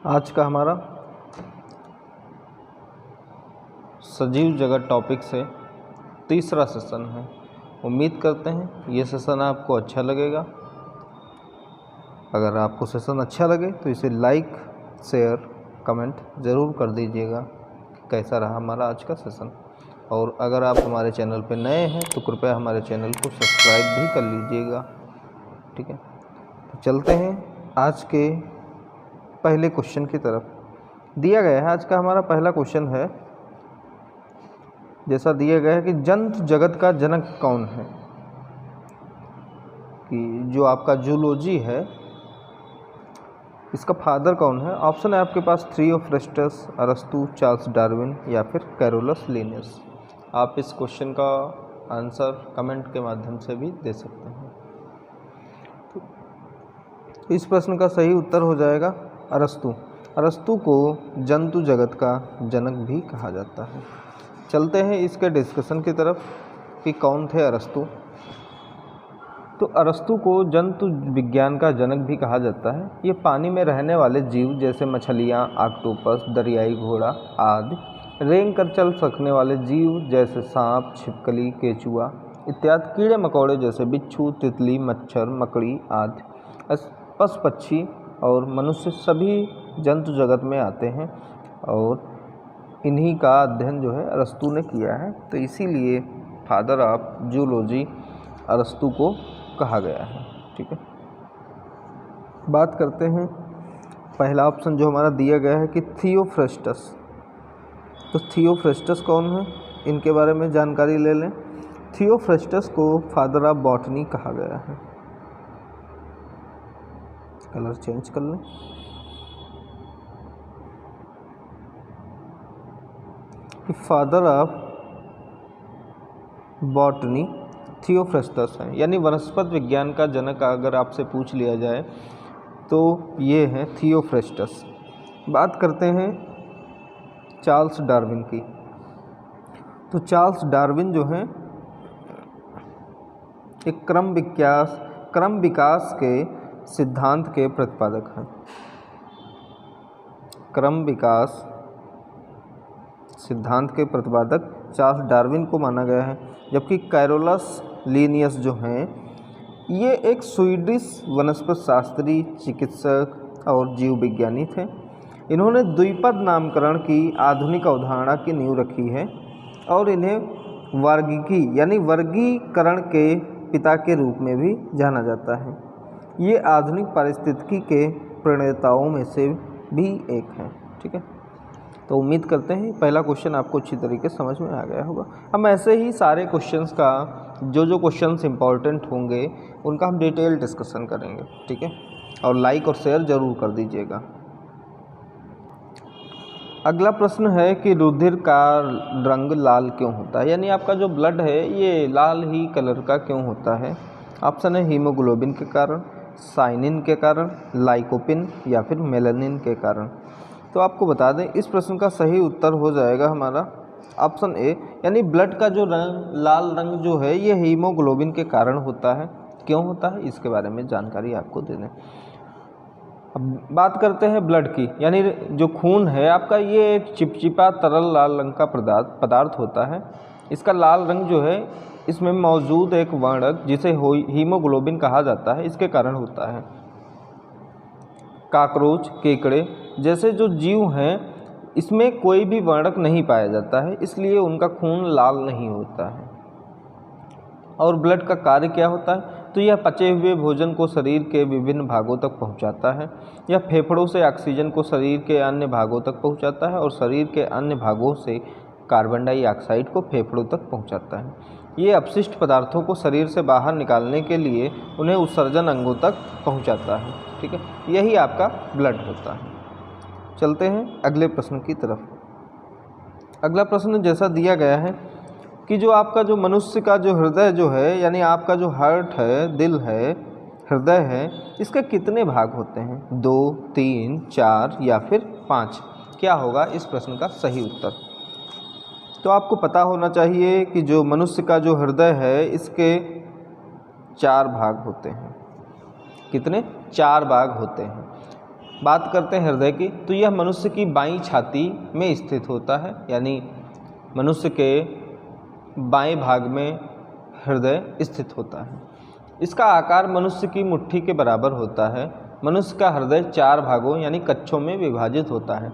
आज का हमारा सजीव जगत टॉपिक से तीसरा सेशन है। उम्मीद करते हैं ये सेशन आपको अच्छा लगेगा। अगर आपको सेशन अच्छा लगे तो इसे लाइक, शेयर, कमेंट ज़रूर कर दीजिएगा कि कैसा रहा हमारा आज का सेशन। और अगर आप हमारे चैनल पर नए हैं तो कृपया हमारे चैनल को सब्सक्राइब भी कर लीजिएगा। ठीक है, तो चलते हैं आज के पहले क्वेश्चन की तरफ। दिया गया है, आज का हमारा पहला क्वेश्चन है जैसा दिया गया है कि जंतु जगत का जनक कौन है, कि जो आपका जूलॉजी है इसका फादर कौन है। ऑप्शन है आपके पास थियोफ्रेस्टस, अरस्तु, चार्ल्स डार्विन या फिर कैरोलस लिनियस। आप इस क्वेश्चन का आंसर कमेंट के माध्यम से भी दे सकते हैं। तो इस प्रश्न का सही उत्तर हो जाएगा अरस्तु। अरस्तु को जंतु जगत का जनक भी कहा जाता है। चलते हैं इसके डिस्कशन की तरफ कि कौन थे अरस्तु। तो अरस्तु को जंतु विज्ञान का जनक भी कहा जाता है। ये पानी में रहने वाले जीव जैसे मछलियाँ, ऑक्टोपस, दरियाई घोड़ा आदि, रेंग कर चल सकने वाले जीव जैसे सांप, छिपकली, केचुआ इत्यादि, कीड़े मकोड़े जैसे बिच्छू, तितली, मच्छर, मकड़ी आदि, पशु पक्षी और मनुष्य सभी जंतु जगत में आते हैं और इन्हीं का अध्ययन जो है अरस्तु ने किया है। तो इसीलिए फादर ऑफ जूलॉजी अरस्तु को कहा गया है। ठीक है, बात करते हैं पहला ऑप्शन जो हमारा दिया गया है कि थियोफ्रेस्टस। तो थियोफ्रेस्टस कौन है, इनके बारे में जानकारी ले लें। थियोफ्रेस्टस को फादर ऑफ बॉटनी कहा गया है। कलर चेंज कर लें। कि फादर ऑफ बॉटनी थियोफ्रेस्टस है, यानी वनस्पति विज्ञान का जनक अगर आपसे पूछ लिया जाए तो ये है थियोफ्रेस्टस। बात करते हैं चार्ल्स डार्विन की। तो चार्ल्स डार्विन जो है एक क्रम विकास के सिद्धांत के प्रतिपादक हैं। क्रम विकास सिद्धांत के प्रतिपादक चार्ल्स डार्विन को माना गया है। जबकि कैरोलस लिनियस जो हैं ये एक स्वीडिश वनस्पति शास्त्री, चिकित्सक और जीव विज्ञानी थे। इन्होंने द्विपद नामकरण की आधुनिक अवधारणा की नींव रखी है और इन्हें वर्गीकी यानी वर्गीकरण के पिता के रूप में भी जाना जाता है। ये आधुनिक पारिस्थितिकी के प्रणेताओं में से भी एक हैं। ठीक है, तो उम्मीद करते हैं पहला क्वेश्चन आपको अच्छी तरीके से समझ में आ गया होगा। हम ऐसे ही सारे क्वेश्चंस का जो क्वेश्चंस इंपॉर्टेंट होंगे उनका हम डिटेल डिस्कशन करेंगे। ठीक है, और लाइक और शेयर ज़रूर कर दीजिएगा। अगला प्रश्न है कि रुधिर का रंग लाल क्यों होता है, यानी आपका जो ब्लड है ये लाल ही कलर का क्यों होता है। ऑप्शन है हीमोग्लोबिन के कारण, साइनिन के कारण, लाइकोपिन या फिर मेलानिन के कारण। तो आपको बता दें इस प्रश्न का सही उत्तर हो जाएगा हमारा ऑप्शन ए, यानी ब्लड का जो रंग लाल रंग जो है ये हीमोग्लोबिन के कारण होता है। क्यों होता है इसके बारे में जानकारी आपको दे दें। अब बात करते हैं ब्लड की, यानी जो खून है आपका ये एक चिपचिपा तरल लाल रंग का पदार्थ होता है। इसका लाल रंग जो है इसमें मौजूद एक वर्णक जिसे हीमोग्लोबिन कहा जाता है इसके कारण होता है। कॉकरोच, केकड़े जैसे जो जीव हैं इसमें कोई भी वर्णक नहीं पाया जाता है, इसलिए उनका खून लाल नहीं होता है। और ब्लड का कार्य क्या होता है, तो यह पचे हुए भोजन को शरीर के विभिन्न भागों तक पहुंचाता है। यह फेफड़ों से ऑक्सीजन को शरीर के अन्य भागों तक पहुंचाता है और शरीर के अन्य भागों से कार्बन डाइऑक्साइड को फेफड़ों तक पहुंचाता है। ये अपशिष्ट पदार्थों को शरीर से बाहर निकालने के लिए उन्हें उत्सर्जन अंगों तक पहुंचाता है। ठीक है, यही आपका ब्लड होता है। चलते हैं अगले प्रश्न की तरफ। अगला प्रश्न जैसा दिया गया है कि जो आपका जो मनुष्य का जो हृदय जो है, यानी आपका जो हार्ट है, दिल है, हृदय है, इसके कितने भाग होते हैं, 2, 3, 4 या फिर 5। क्या होगा इस प्रश्न का सही उत्तर। तो आपको पता होना चाहिए कि जो मनुष्य का जो हृदय है इसके 4 भाग होते हैं। कितने, 4 भाग होते हैं। बात करते हैं हृदय की, तो यह मनुष्य की बाईं छाती में स्थित होता है, यानी मनुष्य के बाएं भाग में हृदय स्थित होता है। इसका आकार मनुष्य की मुट्ठी के बराबर होता है। मनुष्य का हृदय 4 भागों यानी कक्षों में विभाजित होता है।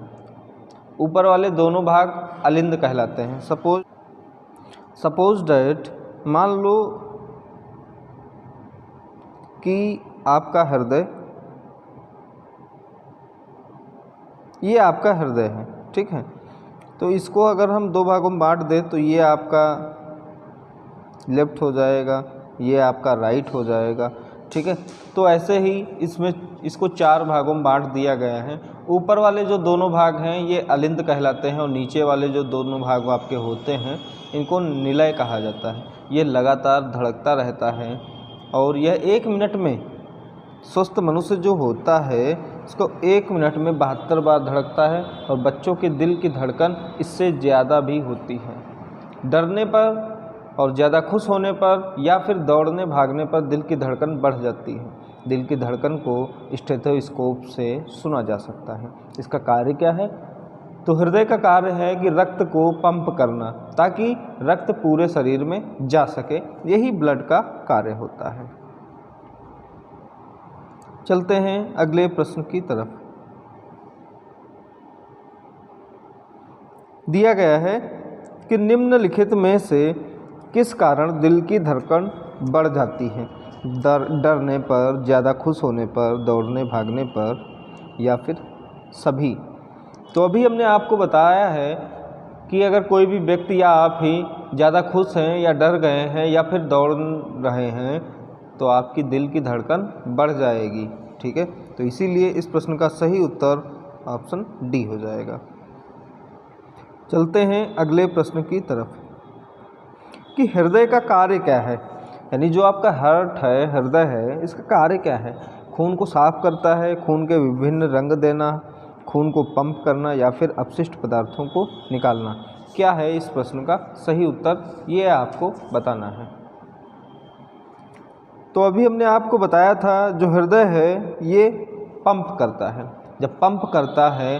ऊपर वाले दोनों भाग अलिंद कहलाते हैं। सपोज डैट, मान लो कि आपका हृदय, ये आपका हृदय है, ठीक है। तो इसको अगर हम 2 भागों में बांट दें तो ये आपका लेफ्ट हो जाएगा, ये आपका राइट हो जाएगा, ठीक है। तो ऐसे ही इसको 4 भागों में बांट दिया गया है। ऊपर वाले जो दोनों भाग हैं ये अलिंद कहलाते हैं और नीचे वाले जो दोनों भाग आपके होते हैं इनको निलय कहा जाता है। ये लगातार धड़कता रहता है और यह 1 मिनट में, स्वस्थ मनुष्य जो होता है इसको 1 मिनट में 72 बार धड़कता है और बच्चों के दिल की धड़कन इससे ज़्यादा भी होती है। डरने पर और ज़्यादा खुश होने पर या फिर दौड़ने भागने पर दिल की धड़कन बढ़ जाती है। दिल की धड़कन को स्टेथोस्कोप से सुना जा सकता है। इसका कार्य क्या है? तो हृदय का कार्य है कि रक्त को पंप करना ताकि रक्त पूरे शरीर में जा सके, यही ब्लड का कार्य होता है। चलते हैं अगले प्रश्न की तरफ। दिया गया है कि निम्नलिखित में से किस कारण दिल की धड़कन बढ़ जाती है? डरने पर, ज़्यादा खुश होने पर, दौड़ने भागने पर या फिर सभी। तो अभी हमने आपको बताया है कि अगर कोई भी व्यक्ति या आप ही ज़्यादा खुश हैं या डर गए हैं या फिर दौड़ रहे हैं तो आपकी दिल की धड़कन बढ़ जाएगी, ठीक है। तो इसीलिए इस प्रश्न का सही उत्तर ऑप्शन डी हो जाएगा। चलते हैं अगले प्रश्न की तरफ कि हृदय का कार्य क्या है, यानी जो आपका हार्ट है, हृदय है, इसका कार्य क्या है? खून को साफ करता है, खून के विभिन्न रंग देना, खून को पंप करना या फिर अपशिष्ट पदार्थों को निकालना। क्या है इस प्रश्न का सही उत्तर, ये आपको बताना है। तो अभी हमने आपको बताया था जो हृदय है ये पंप करता है। जब पंप करता है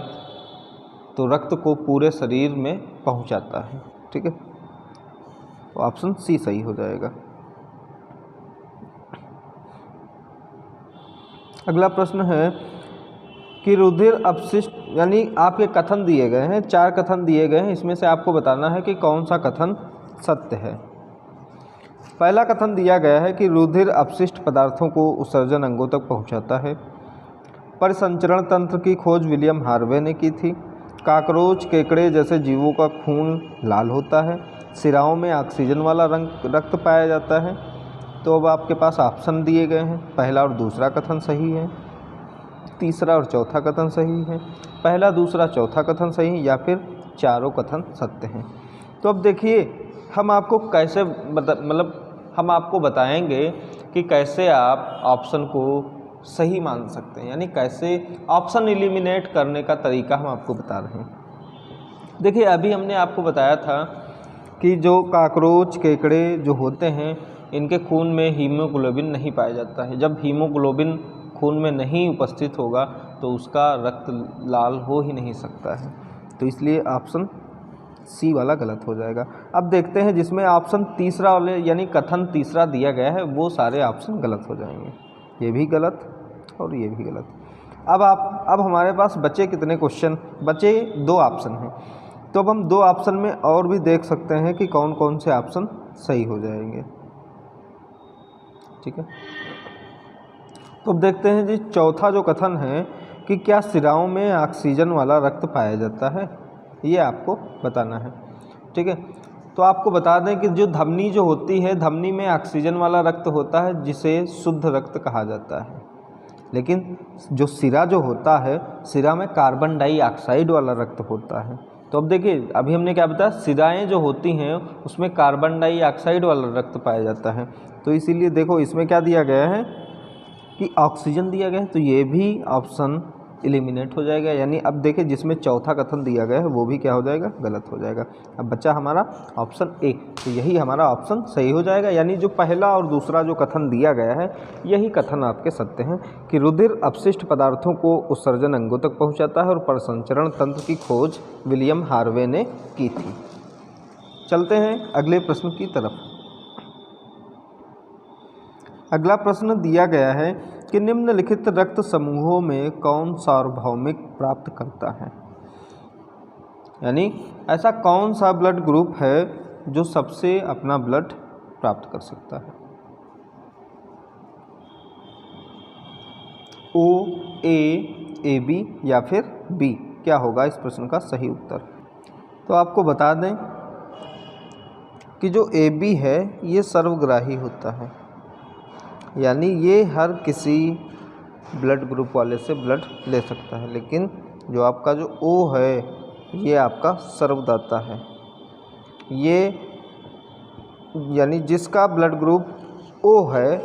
तो रक्त को पूरे शरीर में पहुंचाता है, ठीक है। तो ऑप्शन सी सही हो जाएगा। अगला प्रश्न है कि रुधिर अपशिष्ट, यानी आपके कथन दिए गए हैं, 4 कथन दिए गए हैं, इसमें से आपको बताना है कि कौन सा कथन सत्य है। पहला कथन दिया गया है कि रुधिर अपशिष्ट पदार्थों को उत्सर्जन अंगों तक पहुंचाता है। परिसंचरण तंत्र की खोज विलियम हार्वे ने की थी। काकरोच, केकड़े जैसे जीवों का खून लाल होता है। सिराओं में ऑक्सीजन वाला रक्त पाया जाता है। तो अब आपके पास ऑप्शन दिए गए हैं, पहला और दूसरा कथन सही है, तीसरा और चौथा कथन सही है, पहला, दूसरा, चौथा कथन सही या फिर चारों कथन सत्य हैं। तो अब देखिए हम आपको कैसे हम आपको बताएंगे कि कैसे आप ऑप्शन को सही मान सकते हैं, यानी कैसे ऑप्शन एलिमिनेट करने का तरीका हम आपको बता रहे हैं। देखिए अभी हमने आपको बताया था कि जो काकरोच, केकड़े जो होते हैं इनके खून में हीमोग्लोबिन नहीं पाया जाता है। जब हीमोग्लोबिन खून में नहीं उपस्थित होगा तो उसका रक्त लाल हो ही नहीं सकता है। तो इसलिए ऑप्शन सी वाला गलत हो जाएगा। अब देखते हैं जिसमें ऑप्शन तीसरा वाले यानी कथन तीसरा दिया गया है वो सारे ऑप्शन गलत हो जाएंगे। ये भी गलत और ये भी गलत। अब हमारे पास बचे कितने क्वेश्चन? बचे 2 ऑप्शन हैं। तो अब हम 2 ऑप्शन में और भी देख सकते हैं कि कौन कौन से ऑप्शन सही हो जाएंगे, ठीक है। तो अब देखते हैं जी चौथा जो कथन है कि क्या सिराओं में ऑक्सीजन वाला रक्त पाया जाता है, ये आपको बताना है, ठीक है। तो आपको बता दें कि जो धमनी जो होती है, धमनी में ऑक्सीजन वाला रक्त होता है जिसे शुद्ध रक्त कहा जाता है। लेकिन जो सिरा जो होता है, सिरा में कार्बन डाइऑक्साइड वाला रक्त होता है। तो अब देखिए अभी हमने क्या बताया, सिराएं जो होती हैं उसमें कार्बन डाइऑक्साइड वाला रक्त पाया जाता है। तो इसीलिए देखो इसमें क्या दिया गया है कि ऑक्सीजन दिया गया है। तो ये भी ऑप्शन एलिमिनेट हो जाएगा। यानी अब देखिए जिसमें चौथा कथन दिया गया है वो भी क्या हो जाएगा, गलत हो जाएगा। अब बच्चा हमारा ऑप्शन ए, तो यही हमारा ऑप्शन सही हो जाएगा। यानी जो पहला और दूसरा जो कथन दिया गया है यही कथन आपके सत्य हैं कि रुधिर अपशिष्ट पदार्थों को उत्सर्जन अंगों तक पहुंचाता है और प्रसंचरण तंत्र की खोज विलियम हार्वे ने की थी। चलते हैं अगले प्रश्न की तरफ। अगला प्रश्न दिया गया है कि निम्नलिखित रक्त समूहों में कौन सार्वभौमिक प्राप्त करता है। यानी ऐसा कौन सा ब्लड ग्रुप है जो सबसे अपना ब्लड प्राप्त कर सकता है। ओ, ए, ए बी या फिर बी, क्या होगा इस प्रश्न का सही उत्तर। तो आपको बता दें कि जो ए बी है ये सर्वग्राही होता है, यानी ये हर किसी ब्लड ग्रुप वाले से ब्लड ले सकता है। लेकिन जो आपका जो ओ है ये आपका सर्वदाता है, ये यानी जिसका ब्लड ग्रुप ओ है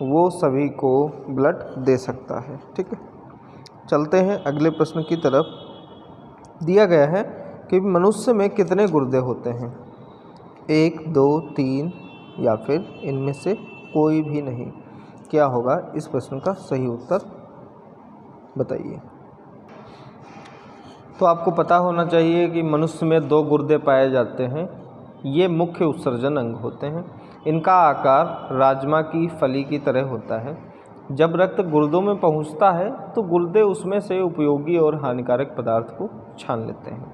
वो सभी को ब्लड दे सकता है। ठीक है, चलते हैं अगले प्रश्न की तरफ। दिया गया है कि मनुष्य में कितने गुर्दे होते हैं, 1, 2, 3 या फिर इनमें से कोई भी नहीं। क्या होगा इस प्रश्न का सही उत्तर बताइए। तो आपको पता होना चाहिए कि मनुष्य में 2 गुर्दे पाए जाते हैं। ये मुख्य उत्सर्जन अंग होते हैं। इनका आकार राजमा की फली की तरह होता है। जब रक्त गुर्दों में पहुंचता है तो गुर्दे उसमें से उपयोगी और हानिकारक पदार्थ को छान लेते हैं।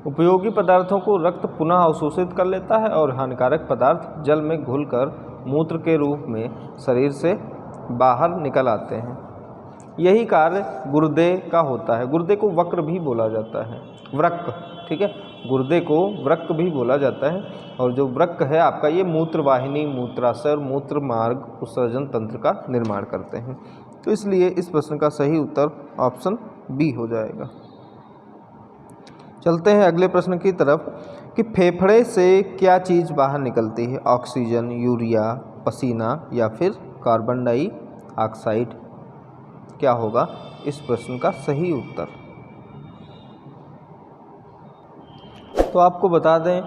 उपयोगी पदार्थों को रक्त पुनः अवशोषित कर लेता है और हानिकारक पदार्थ जल में घुलकर मूत्र के रूप में शरीर से बाहर निकल आते हैं। यही कार्य गुर्दे का होता है। गुर्दे को वक्र भी बोला जाता है, वृक्क। ठीक है, गुर्दे को वृक्क भी बोला जाता है। और जो वृक्क है आपका ये मूत्रवाहिनी, मूत्राशय और मूत्र मार्ग उत्सर्जन तंत्र का निर्माण करते हैं। तो इसलिए इस प्रश्न का सही उत्तर ऑप्शन बी हो जाएगा। चलते हैं अगले प्रश्न की तरफ कि फेफड़े से क्या चीज़ बाहर निकलती है, ऑक्सीजन, यूरिया, पसीना या फिर कार्बन डाइऑक्साइड। क्या होगा इस प्रश्न का सही उत्तर। तो आपको बता दें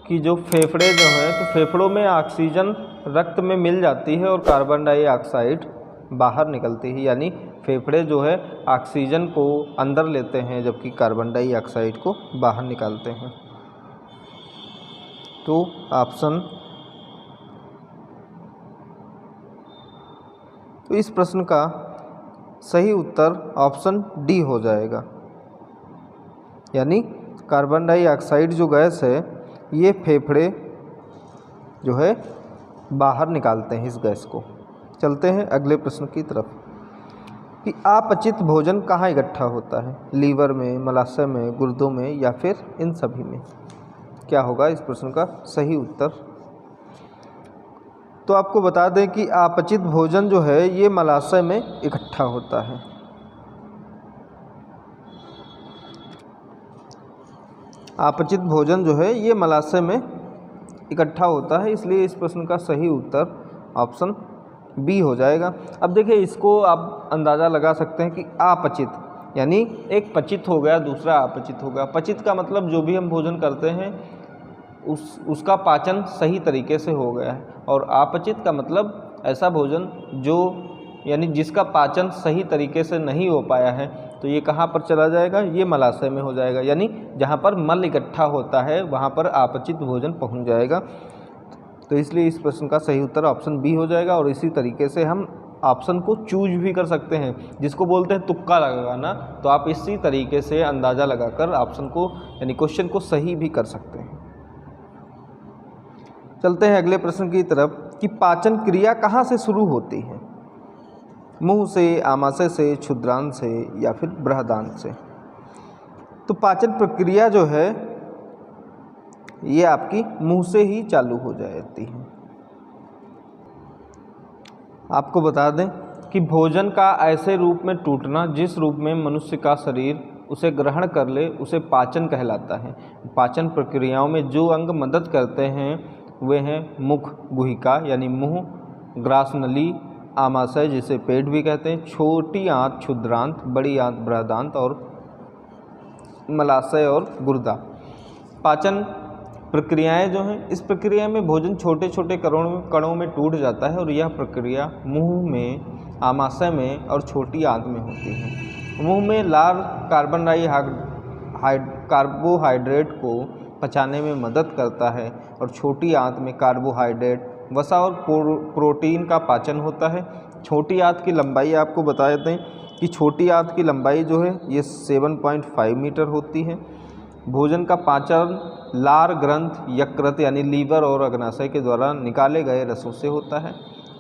कि जो फेफड़े जो हैं तो फेफड़ों में ऑक्सीजन रक्त में मिल जाती है और कार्बन डाइऑक्साइड बाहर निकलती है। यानी फेफड़े जो है ऑक्सीजन को अंदर लेते हैं जबकि कार्बन डाइऑक्साइड को बाहर निकालते हैं। तो ऑप्शन, तो इस प्रश्न का सही उत्तर ऑप्शन डी हो जाएगा। यानी कार्बन डाइऑक्साइड जो गैस है ये फेफड़े जो है बाहर निकालते हैं इस गैस को। चलते हैं अगले प्रश्न की तरफ कि अपचित भोजन कहाँ इकट्ठा होता है, लीवर में, मलाशय में, गुर्दों में या फिर इन सभी में। क्या होगा इस प्रश्न का सही उत्तर। तो आपको बता दें कि अपचित भोजन जो है ये मलाशय में इकट्ठा होता है। अपचित भोजन जो है ये मलाशय में इकट्ठा होता है, इसलिए इस प्रश्न का सही उत्तर ऑप्शन बी हो जाएगा। अब देखिए इसको आप अंदाज़ा लगा सकते हैं कि अपचित यानी एक पचित हो गया, दूसरा अपचित हो गया। पचित का मतलब जो भी हम भोजन करते हैं उसका पाचन सही तरीके से हो गया है, और अपचित का मतलब ऐसा भोजन जो यानी जिसका पाचन सही तरीके से नहीं हो पाया है। तो ये कहाँ पर चला जाएगा, ये मलाशय में हो जाएगा। यानी जहाँ पर मल इकट्ठा होता है वहाँ पर अपचित भोजन पहुँच जाएगा। तो इसलिए इस प्रश्न का सही उत्तर ऑप्शन बी हो जाएगा। और इसी तरीके से हम ऑप्शन को चूज भी कर सकते हैं, जिसको बोलते हैं तुक्का लगाना। तो आप इसी तरीके से अंदाज़ा लगाकर ऑप्शन को यानी क्वेश्चन को सही भी कर सकते हैं। चलते हैं अगले प्रश्न की तरफ कि पाचन क्रिया कहाँ से शुरू होती है, मुंह से, आमाशय से, क्षुद्रांत से या फिर बृहदांत से। तो पाचन प्रक्रिया जो है ये आपकी मुंह से ही चालू हो जाती है। आपको बता दें कि भोजन का ऐसे रूप में टूटना जिस रूप में मनुष्य का शरीर उसे ग्रहण कर ले उसे पाचन कहलाता है। पाचन प्रक्रियाओं में जो अंग मदद करते हैं वे हैं मुख गुहिका यानी मुंह, ग्रास नली, आमाशय जिसे पेट भी कहते हैं, छोटी आंत क्षुद्रांत, बड़ी आंत बृहदांत और मलाशय और गुर्दा। पाचन प्रक्रियाएं जो हैं, इस प्रक्रिया में भोजन छोटे छोटे कणों में टूट जाता है और यह प्रक्रिया मुंह में, आमाशय में और छोटी आंत में होती है। मुंह में लार कार्बोहाइड्रेट को पचाने में मदद करता है और छोटी आंत में कार्बोहाइड्रेट, वसा और प्रोटीन का पाचन होता है। छोटी आंत की लंबाई आपको बता देते हैं कि छोटी आंत की लंबाई जो है ये 7.5 मीटर होती है। भोजन का पाचन लार ग्रंथ, यकृत यानी लीवर और अग्नाशय के द्वारा निकाले गए रसों से होता है।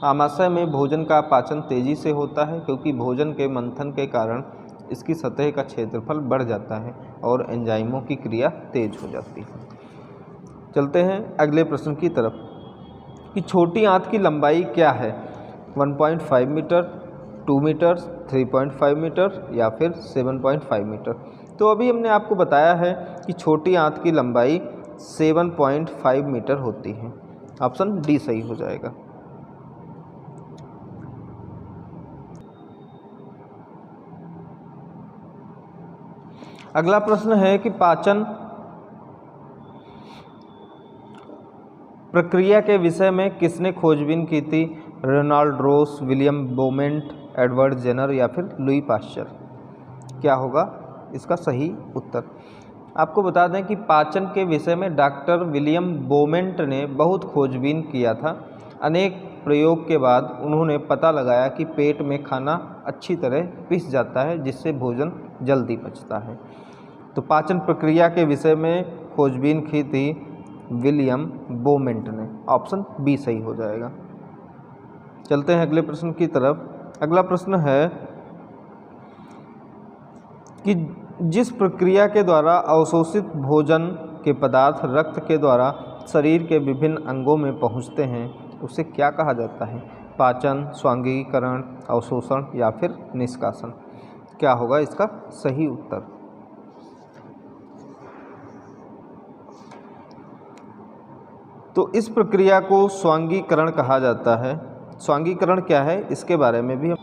आमाशय में भोजन का पाचन तेजी से होता है क्योंकि भोजन के मंथन के कारण इसकी सतह का क्षेत्रफल बढ़ जाता है और एंजाइमों की क्रिया तेज हो जाती है। चलते हैं अगले प्रश्न की तरफ कि छोटी आंत की लंबाई क्या है, 1.5 मीटर, 2 मीटर, 3.5 मीटर या फिर 7.5 मीटर। तो अभी हमने आपको बताया है कि छोटी आंत की लंबाई 7.5 मीटर होती है। ऑप्शन डी सही हो जाएगा। अगला प्रश्न है कि पाचन प्रक्रिया के विषय में किसने खोजबीन की थी, रोनाल्ड रोस, विलियम बोमेंट, एडवर्ड जेनर या फिर लुई पाश्चर। क्या होगा इसका सही उत्तर। आपको बता दें कि पाचन के विषय में डॉक्टर विलियम बोमेंट ने बहुत खोजबीन किया था। अनेक प्रयोग के बाद उन्होंने पता लगाया कि पेट में खाना अच्छी तरह पिस जाता है जिससे भोजन जल्दी पचता है। तो पाचन प्रक्रिया के विषय में खोजबीन की थी विलियम बोमेंट ने। ऑप्शन बी सही हो जाएगा। चलते हैं अगले प्रश्न की तरफ। अगला प्रश्न है कि जिस प्रक्रिया के द्वारा अवशोषित भोजन के पदार्थ रक्त के द्वारा शरीर के विभिन्न अंगों में पहुंचते हैं उसे क्या कहा जाता है, पाचन, स्वांगीकरण, अवशोषण या फिर निष्कासन। क्या होगा इसका सही उत्तर। तो इस प्रक्रिया को स्वांगीकरण कहा जाता है। स्वांगीकरण क्या है इसके बारे में भी हम,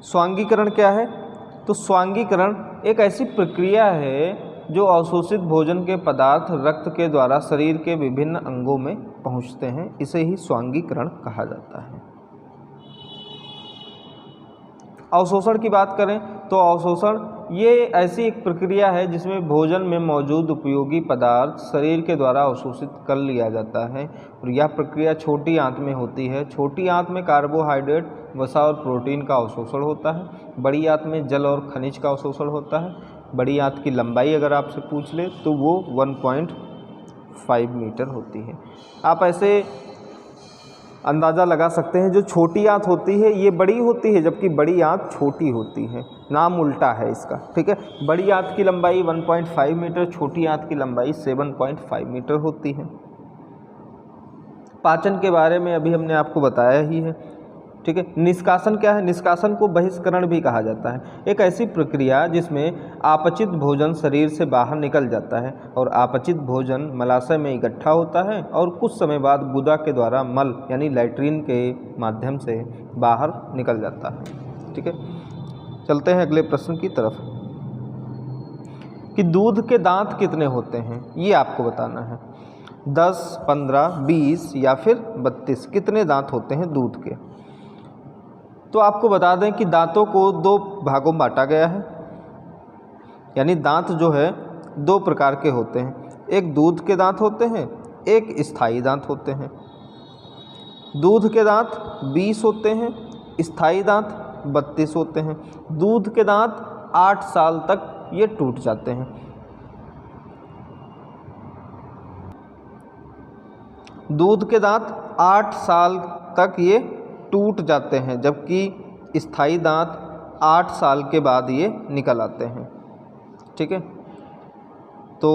स्वांगीकरण क्या है, तो स्वांगीकरण एक ऐसी प्रक्रिया है जो अवशोषित भोजन के पदार्थ रक्त के द्वारा शरीर के विभिन्न अंगों में पहुंचते हैं, इसे ही स्वांगीकरण कहा जाता है। अवशोषण की बात करें तो अवशोषण ये ऐसी एक प्रक्रिया है जिसमें भोजन में मौजूद उपयोगी पदार्थ शरीर के द्वारा अवशोषित कर लिया जाता है और यह प्रक्रिया छोटी आंत में होती है। छोटी आंत में कार्बोहाइड्रेट, वसा और प्रोटीन का अवशोषण होता है। बड़ी आंत में जल और खनिज का अवशोषण होता है। बड़ी आंत की लंबाई अगर आपसे पूछ ले तो वो 1.5 मीटर होती है। आप ऐसे अंदाज़ा लगा सकते हैं जो छोटी आंत होती है ये बड़ी होती है जबकि बड़ी आंत छोटी होती है, नाम उल्टा है इसका, ठीक है। बड़ी आंत की लंबाई 1.5 मीटर, छोटी आंत की लंबाई 7.5 मीटर होती है। पाचन के बारे में अभी हमने आपको बताया ही है, ठीक है। निष्कासन क्या है, निष्कासन को बहिष्करण भी कहा जाता है। एक ऐसी प्रक्रिया जिसमें अपचित भोजन शरीर से बाहर निकल जाता है और अपचित भोजन मलाशय में इकट्ठा होता है और कुछ समय बाद गुदा के द्वारा मल यानी लैट्रिन के माध्यम से बाहर निकल जाता है, ठीक है। चलते हैं अगले प्रश्न की तरफ कि दूध के दांत कितने होते हैं, ये आपको बताना है। 10, 15, 20 या फिर 32 कितने दांत होते हैं दूध के। तो आपको बता दें कि दांतों को 2 भागों में बांटा गया है, यानी दांत जो है 2 प्रकार के होते हैं। एक दूध के दांत होते हैं, एक स्थायी दांत होते हैं। दूध के दांत 20 होते हैं, स्थायी दांत 32 होते हैं। दूध के दांत 8 साल तक ये टूट जाते हैं। दूध के दांत 8 साल तक ये टूट जाते हैं जबकि स्थायी दांत 8 साल के बाद ये निकल आते हैं, ठीक है। तो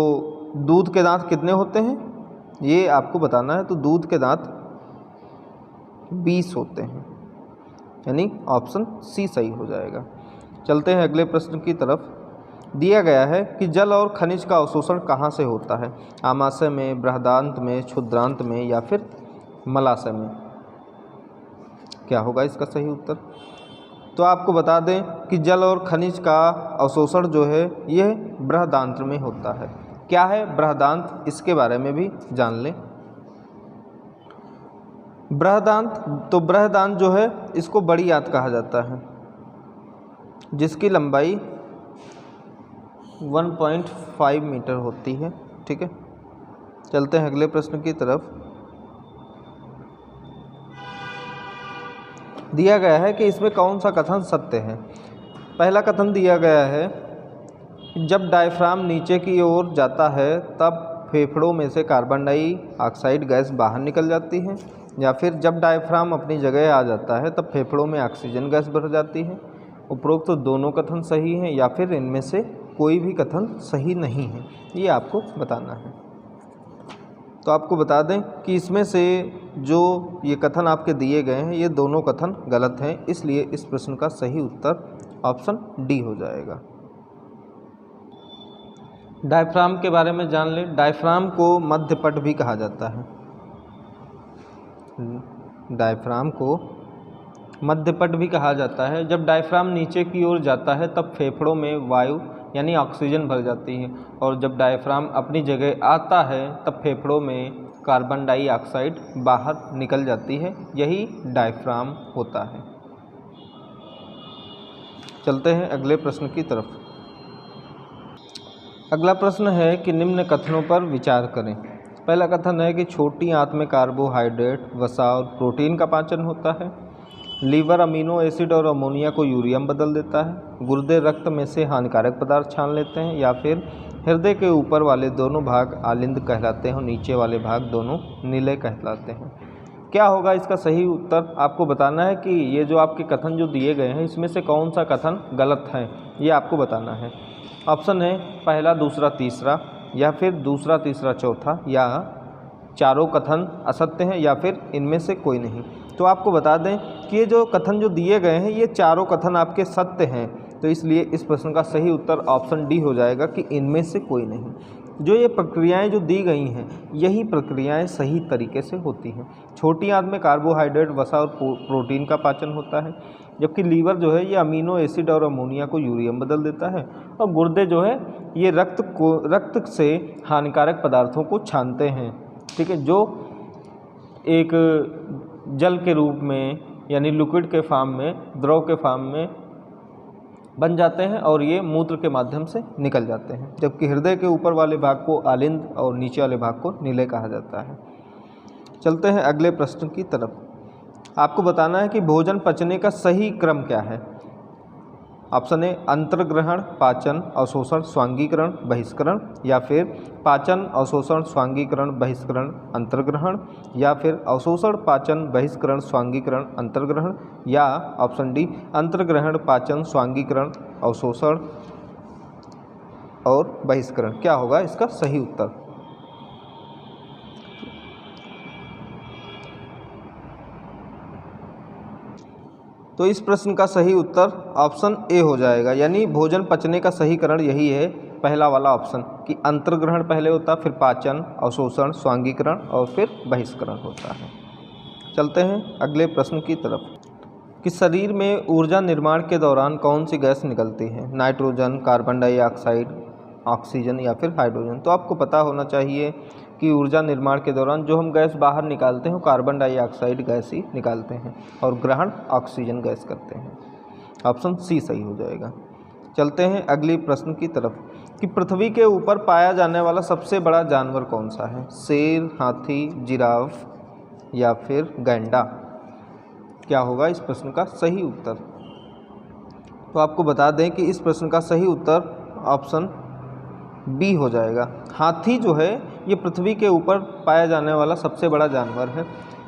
दूध के दांत कितने होते हैं ये आपको बताना है। तो दूध के दांत 20 होते हैं, यानी ऑप्शन सी सही हो जाएगा। चलते हैं अगले प्रश्न की तरफ। दिया गया है कि जल और खनिज का अवशोषण कहाँ से होता है, आमाशय में, बृहदांत में, क्षुद्रांत में या फिर मलाशय में। क्या होगा इसका सही उत्तर? तो आपको बता दें कि जल और खनिज का अवशोषण जो है यह बृहदान्त्र में होता है। क्या है बृहदान्त्र, इसके बारे में भी जान लें। बृहदान्त्र जो है इसको बड़ी आंत कहा जाता है, जिसकी लंबाई 1.5 मीटर होती है। ठीक है, चलते हैं अगले प्रश्न की तरफ। दिया गया है कि इसमें कौन सा कथन सत्य है। पहला कथन दिया गया है, जब डायफ्राम नीचे की ओर जाता है तब फेफड़ों में से कार्बन डाइऑक्साइड गैस बाहर निकल जाती है, या फिर जब डायफ्राम अपनी जगह आ जाता है तब फेफड़ों में ऑक्सीजन गैस भर जाती है। उपरोक्त तो दोनों कथन सही हैं या फिर इनमें से कोई भी कथन सही नहीं है, ये आपको बताना है। तो आपको बता दें कि इसमें से जो ये कथन आपके दिए गए हैं ये दोनों कथन गलत हैं, इसलिए इस प्रश्न का सही उत्तर ऑप्शन डी हो जाएगा। डायफ्राम के बारे में जान लें। डायफ्राम को मध्यपट भी कहा जाता है। डायफ्राम को मध्यपट भी कहा जाता है। जब डायफ्राम नीचे की ओर जाता है तब फेफड़ों में वायु यानी ऑक्सीजन भर जाती है, और जब डायफ्राम अपनी जगह आता है तब फेफड़ों में कार्बन डाइऑक्साइड बाहर निकल जाती है, यही डायफ्राम होता है। चलते हैं अगले प्रश्न की तरफ। अगला प्रश्न है कि निम्न कथनों पर विचार करें। पहला कथन है कि छोटी आंत में कार्बोहाइड्रेट, वसा और प्रोटीन का पाचन होता है। लीवर अमीनो एसिड और अमोनिया को यूरिया में बदल देता है। गुर्दे रक्त में से हानिकारक पदार्थ छान लेते हैं, या फिर हृदय के ऊपर वाले दोनों भाग आलिंद कहलाते हैं और नीचे वाले भाग दोनों नीले कहलाते हैं। क्या होगा इसका सही उत्तर? आपको बताना है कि ये जो आपके कथन जो दिए गए हैं इसमें से कौन सा कथन गलत है, ये आपको बताना है। ऑप्शन है पहला, दूसरा, तीसरा, या फिर दूसरा, तीसरा, चौथा, या चारों कथन असत्य हैं, या फिर इनमें से कोई नहीं। तो आपको बता दें कि ये जो कथन जो दिए गए हैं ये चारों कथन आपके सत्य हैं, तो इसलिए इस प्रश्न का सही उत्तर ऑप्शन डी हो जाएगा कि इनमें से कोई नहीं। जो ये प्रक्रियाएं जो दी गई हैं यही प्रक्रियाएं सही तरीके से होती हैं। छोटी आंत में कार्बोहाइड्रेट, वसा और प्रोटीन का पाचन होता है, जबकि लीवर जो है ये अमीनो एसिड और अमोनिया को यूरिया में बदल देता है, और गुर्दे जो है ये रक्त से हानिकारक पदार्थों को छानते हैं। ठीक है, जो एक जल के रूप में यानी लिक्विड के फॉर्म में, द्रव के फॉर्म में बन जाते हैं और ये मूत्र के माध्यम से निकल जाते हैं, जबकि हृदय के ऊपर वाले भाग को आलिंद और नीचे वाले भाग को नीले कहा जाता है। चलते हैं अगले प्रश्न की तरफ। आपको बताना है कि भोजन पचने का सही क्रम क्या है। ऑप्शन ए अंतर्ग्रहण, पाचन, अवशोषण, स्वांगीकरण, बहिष्करण, या फिर पाचन, अवशोषण, स्वांगीकरण, बहिष्करण, अंतर्ग्रहण, या फिर अवशोषण, पाचन, बहिष्करण, स्वांगीकरण, अंतर्ग्रहण, या ऑप्शन डी अंतर्ग्रहण, पाचन, स्वांगीकरण, अवशोषण और बहिष्करण। क्या होगा इसका सही उत्तर? तो इस प्रश्न का सही उत्तर ऑप्शन ए हो जाएगा, यानी भोजन पचने का सही करण यही है, पहला वाला ऑप्शन, कि अंतर्ग्रहण पहले होता, फिर पाचन, अवशोषण, स्वांगीकरण और फिर बहिष्करण होता है। चलते हैं अगले प्रश्न की तरफ कि शरीर में ऊर्जा निर्माण के दौरान कौन सी गैस निकलती है। नाइट्रोजन, कार्बन डाइऑक्साइड, ऑक्सीजन या फिर हाइड्रोजन। तो आपको पता होना चाहिए कि ऊर्जा निर्माण के दौरान जो हम गैस बाहर निकालते हैं वो कार्बन डाइऑक्साइड गैस ही निकालते हैं और ग्रहण ऑक्सीजन गैस करते हैं। ऑप्शन सी सही हो जाएगा। चलते हैं अगली प्रश्न की तरफ कि पृथ्वी के ऊपर पाया जाने वाला सबसे बड़ा जानवर कौन सा है। शेर, हाथी, जिराफ या फिर गैंडा। क्या होगा इस प्रश्न का सही उत्तर? तो आपको बता दें कि इस प्रश्न का सही उत्तर ऑप्शन बी हो जाएगा। हाथी जो है ये पृथ्वी के ऊपर पाया जाने वाला सबसे बड़ा जानवर है।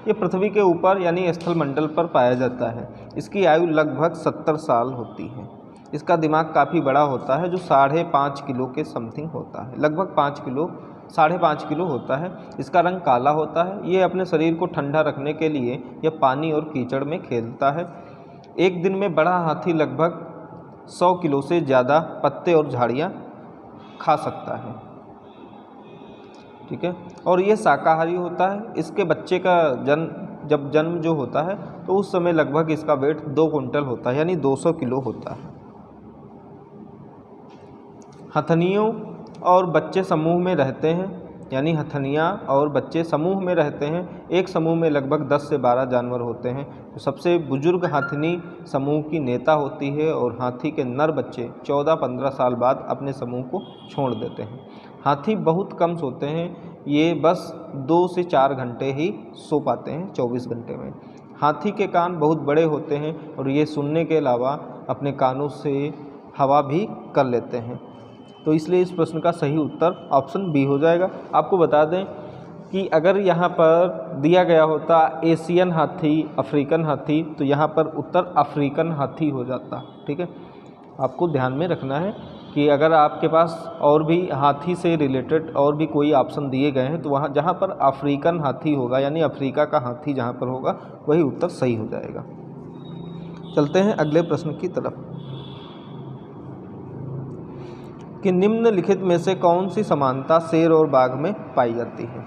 ये पृथ्वी के ऊपर यानी स्थलमंडल पर पाया जाता है। इसकी आयु लगभग 70 साल होती है। इसका दिमाग काफ़ी बड़ा होता है जो 5.5 किलो के समथिंग होता है, लगभग 5 किलो, 5.5 किलो होता है। इसका रंग काला होता है। ये अपने शरीर को ठंडा रखने के लिए यह पानी और कीचड़ में खेलता है। एक दिन में बड़ा हाथी लगभग 100 किलो से ज़्यादा पत्ते और झाड़ियाँ खा सकता है। ठीक है, और ये शाकाहारी होता है। इसके बच्चे का जन्म जब जन्म जो होता है तो उस समय लगभग इसका वेट 2 कुंटल होता है, यानी 200 किलो होता है। हथनियों और बच्चे समूह में रहते हैं, यानी हथनियाँ और बच्चे समूह में रहते हैं। एक समूह में लगभग 10 से 12 जानवर होते हैं। तो सबसे बुजुर्ग हाथनी समूह की नेता होती है और हाथी के नर बच्चे 14-15 साल बाद अपने समूह को छोड़ देते हैं। हाथी बहुत कम सोते हैं, ये बस 2 से 4 घंटे ही सो पाते हैं 24 घंटे में। हाथी के कान बहुत बड़े होते हैं और ये सुनने के अलावा अपने कानों से हवा भी कर लेते हैं। तो इसलिए इस प्रश्न का सही उत्तर ऑप्शन बी हो जाएगा। आपको बता दें कि अगर यहाँ पर दिया गया होता एशियन हाथी, अफ्रीकन हाथी, तो यहाँ पर उत्तर अफ्रीकन हाथी हो जाता। ठीक है, आपको ध्यान में रखना है कि अगर आपके पास और भी हाथी से रिलेटेड और भी कोई ऑप्शन दिए गए हैं तो वहाँ जहाँ पर अफ्रीकन हाथी होगा, यानी अफ्रीका का हाथी जहाँ पर होगा, वही उत्तर सही हो जाएगा। चलते हैं अगले प्रश्न की तरफ कि निम्नलिखित में से कौन सी समानता शेर और बाघ में पाई जाती है।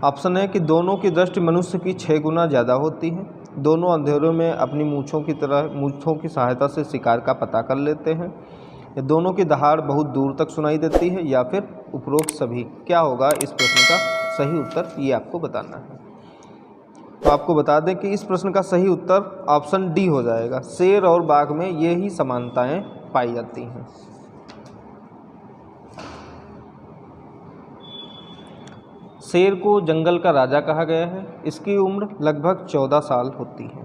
ऑप्शन है कि दोनों की दृष्टि मनुष्य की 6 गुना ज़्यादा होती है, दोनों अंधेरों में अपनी मूँछों की सहायता से शिकार का पता कर लेते हैं, या दोनों की दहाड़ बहुत दूर तक सुनाई देती है, या फिर उपरोक्त सभी। क्या होगा इस प्रश्न का सही उत्तर, ये आपको बताना है। तो आपको बता दें कि इस प्रश्न का सही उत्तर ऑप्शन डी हो जाएगा। शेर और बाघ में ये ही समानताएं पाई जाती हैं। शेर को जंगल का राजा कहा गया है। इसकी उम्र लगभग 14 साल होती है।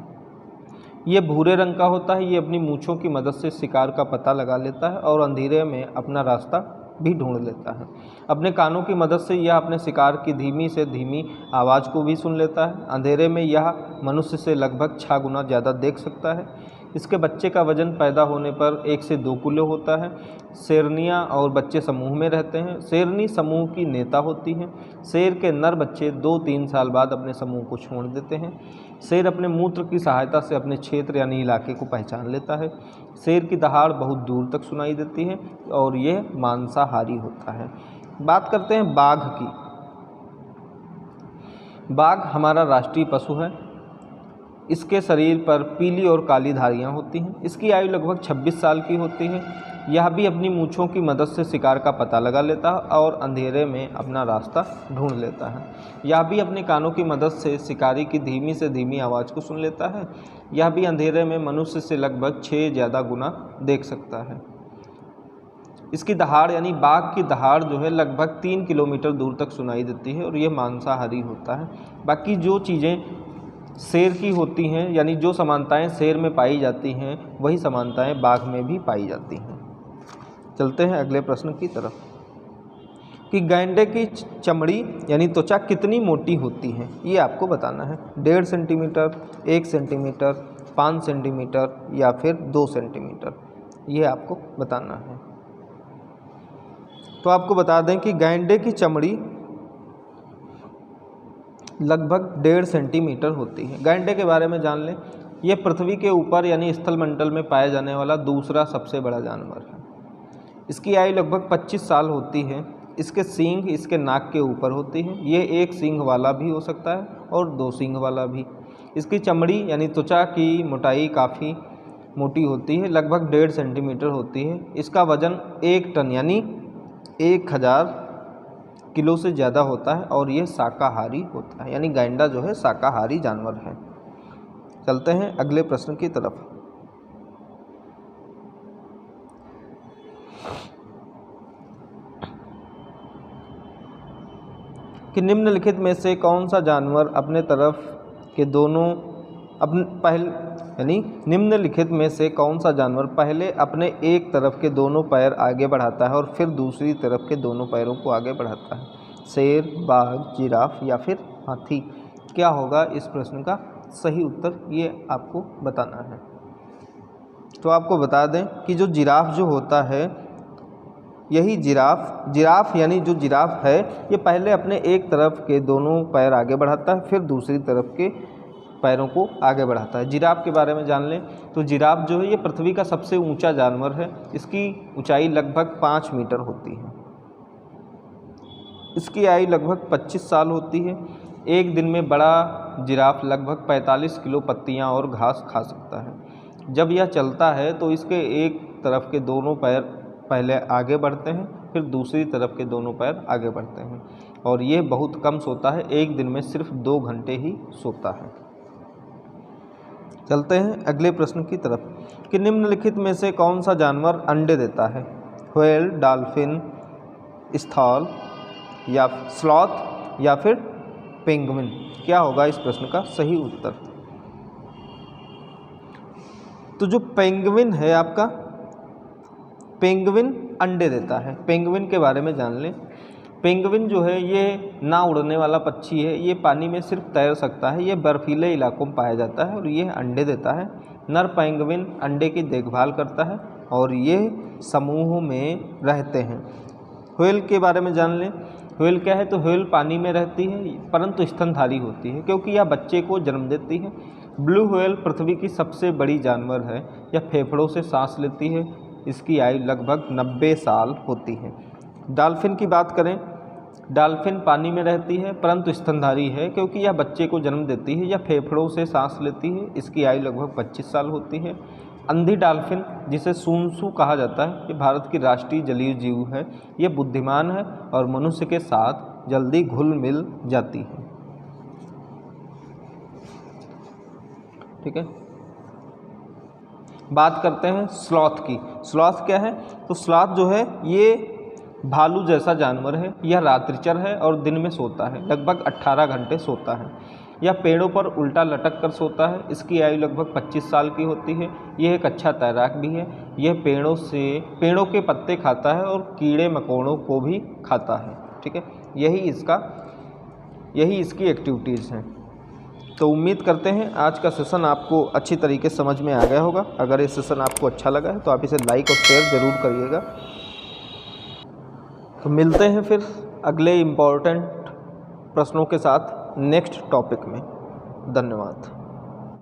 ये भूरे रंग का होता है। ये अपनी मूँछों की मदद से शिकार का पता लगा लेता है और अंधेरे में अपना रास्ता भी ढूंढ लेता है। अपने कानों की मदद से यह अपने शिकार की धीमी से धीमी आवाज़ को भी सुन लेता है। अंधेरे में यह मनुष्य से लगभग 6 गुना ज़्यादा देख सकता है। इसके बच्चे का वजन पैदा होने पर 1 से 2 किलो होता है। शेरनियाँ और बच्चे समूह में रहते हैं। शेरनी समूह की नेता होती हैं। शेर के नर बच्चे 2-3 साल बाद अपने समूह को छोड़ देते हैं। शेर अपने मूत्र की सहायता से अपने क्षेत्र यानी इलाके को पहचान लेता है। शेर की दहाड़ बहुत दूर तक सुनाई देती है और यह मांसाहारी होता है। बात करते हैं बाघ की। बाघ हमारा राष्ट्रीय पशु है। इसके शरीर पर पीली और काली धारियाँ होती हैं। इसकी आयु लगभग 26 साल की होती है। यह भी अपनी मूँछों की मदद से शिकार का पता लगा लेता है और अंधेरे में अपना रास्ता ढूंढ लेता है। यह भी अपने कानों की मदद से शिकारी की धीमी से धीमी आवाज़ को सुन लेता है। यह भी अंधेरे में मनुष्य से लगभग 6 ज़्यादा गुना देख सकता है। इसकी दहाड़ यानी बाघ की दहाड़ जो है लगभग 3 किलोमीटर दूर तक सुनाई देती है और ये मांसाहारी होता है। बाकी जो चीज़ें शेर की होती हैं, यानी जो समानताएं शेर में पाई जाती हैं, वही समानताएं बाघ में भी पाई जाती हैं। चलते हैं अगले प्रश्न की तरफ कि गैंडे की चमड़ी यानी त्वचा कितनी मोटी होती है, ये आपको बताना है। 1.5 सेंटीमीटर, 1 सेंटीमीटर, 5 सेंटीमीटर या फिर 2 सेंटीमीटर, ये आपको बताना है। तो आपको बता दें कि गैंडे की चमड़ी लगभग 1.5 सेंटीमीटर होती है। गैंडे के बारे में जान लें। यह पृथ्वी के ऊपर यानी स्थल मंडल में पाया जाने वाला दूसरा सबसे बड़ा जानवर है। इसकी आयु लगभग 25 साल होती है। इसके सींग इसके नाक के ऊपर होती है। ये 1 सींग वाला भी हो सकता है और 2 सींग वाला भी। इसकी चमड़ी यानी त्वचा की मोटाई काफ़ी मोटी होती है, लगभग 1.5 सेंटीमीटर होती है। इसका वजन 1 टन यानी 1000 किलो से ज़्यादा होता है और ये शाकाहारी होता है, यानी गैंडा जो है शाकाहारी जानवर है। चलते हैं अगले प्रश्न की तरफ कि निम्नलिखित में से कौन सा जानवर अपने तरफ के दोनों निम्नलिखित में से कौन सा जानवर पहले अपने एक तरफ के दोनों पैर आगे बढ़ाता है और फिर दूसरी तरफ के दोनों पैरों को आगे बढ़ाता है? शेर, बाघ, जिराफ या फिर हाथी? क्या होगा इस प्रश्न का सही उत्तर, ये आपको बताना है। तो आपको बता दें कि जो जिराफ जो होता है, यही जिराफ यानी जो जिराफ है, ये पहले अपने एक तरफ के दोनों पैर आगे बढ़ाता है, फिर दूसरी तरफ के पैरों को आगे बढ़ाता है। जिराफ के बारे में जान लें तो जिराफ जो है ये पृथ्वी का सबसे ऊंचा जानवर है। इसकी ऊंचाई लगभग 5 मीटर होती है। इसकी आयु लगभग 25 साल होती है। एक दिन में बड़ा जिराफ लगभग 45 किलो पत्तियां और घास खा सकता है। जब यह चलता है तो इसके एक तरफ के दोनों पैर पहले आगे बढ़ते हैं, फिर दूसरी तरफ के दोनों पैर आगे बढ़ते हैं, और ये बहुत कम सोता है, एक दिन में सिर्फ 2 घंटे ही सोता है। चलते हैं अगले प्रश्न की तरफ कि निम्नलिखित में से कौन सा जानवर अंडे देता है? व्हेल, डॉल्फिन, स्लॉथ या स्लॉथ या फिर पेंगुइन। क्या होगा इस प्रश्न का सही उत्तर? तो जो पेंगुइन है आपका, पेंगुइन अंडे देता है। पेंगुइन के बारे में जान लें। पेंगुइन जो है ये ना उड़ने वाला पक्षी है, ये पानी में सिर्फ तैर सकता है, ये बर्फीले इलाकों में पाया जाता है और ये अंडे देता है। नर पेंगुइन अंडे की देखभाल करता है और ये समूहों में रहते हैं। व्हेल के बारे में जान लें। व्हेल क्या है? तो व्हेल पानी में रहती है परंतु स्तनधारी होती है क्योंकि यह बच्चे को जन्म देती है। ब्लू व्हेल पृथ्वी की सबसे बड़ी जानवर है, यह फेफड़ों से सांस लेती है, इसकी आयु लगभग 90 साल होती है। डॉल्फिन की बात करें, डॉल्फिन पानी में रहती है परंतु स्तनधारी है क्योंकि यह बच्चे को जन्म देती है, यह फेफड़ों से सांस लेती है, इसकी आयु लगभग 25 साल होती है। अंधी डॉल्फिन जिसे सूंसू कहा जाता है, ये भारत की राष्ट्रीय जलीय जीव है, ये बुद्धिमान है और मनुष्य के साथ जल्दी घुल मिल जाती है। ठीक है, बात करते हैं स्लॉथ की। स्लॉथ क्या है? तो स्लॉथ जो है ये भालू जैसा जानवर है, यह रात्रिचर है और दिन में सोता है, लगभग 18 घंटे सोता है। यह पेड़ों पर उल्टा लटक कर सोता है, इसकी आयु लगभग 25 साल की होती है। यह एक अच्छा तैराक भी है। यह पेड़ों के पत्ते खाता है और कीड़े मकोड़ों को भी खाता है। ठीक है, यही इसकी एक्टिविटीज़ हैं। तो उम्मीद करते हैं आज का सेशन आपको अच्छी तरीके से समझ में आ गया होगा। अगर ये सेशन आपको अच्छा लगा है तो आप इसे लाइक और शेयर ज़रूर करिएगा। तो मिलते हैं फिर अगले इम्पोर्टेंट प्रश्नों के साथ नेक्स्ट टॉपिक में। धन्यवाद।